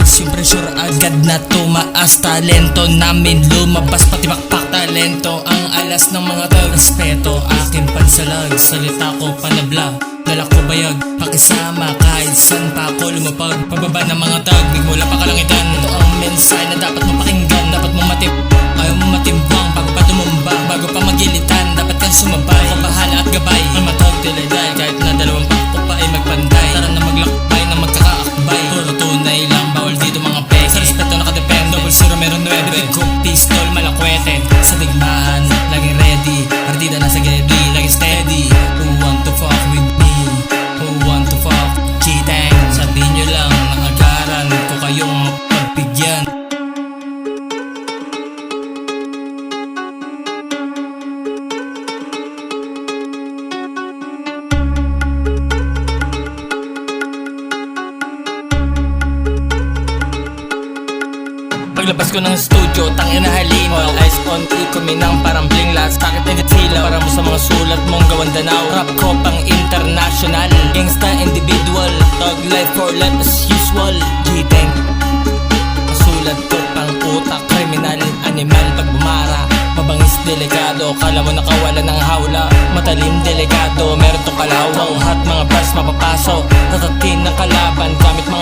Siyempre sure agad na tumaas, talento namin lumabas, pati bakpak talento ang alas ng mga tao. Respeto aking pansalag, salita ko panabla, dala ko bayag, pakisama kahit saan pa ako lumapag. Pababa ng mga tag, mula pa kalangitan. Ito ang mensahe na dapat mo pakinggan, dapat mo ayaw mo matimbang bago pa tumumba, bago pa magilitan, dapat kang sumabay. Ako bahala at gabay, ang matag tiliday, kahit na dalawang pakto pa ay magpanday. Tara na maglakbay na magkakaakbay, puro tunay lang, bawal dito mga peke. Sa respeto nakadepende, double zero meron 9. Big cook, pistol, malakwete, sa digmaan, laging ready. Partida na sa gedi, laging steady. Who want to fuck with me? Who want to fuck? Cheating, sabihin nyo lang, nakagaran ko kayong pagbigyan. Paglabas ko ng studio, tangin na halin. All eyes on me, kuminang parang bling. Last packet na sila para mo sa mga sulat mong gawan danaw. Rap ko pang international, gangsta individual, thug life for life as usual. G-Tank, masulat ko pang utak, kriminal, animal. Pag bumara, mabangis delikado, kala mo nakawala ng hawla. Matalim delikado, meron tong kalawang hot, mga bars mapapasok, tatatin ng kalaban gamit mga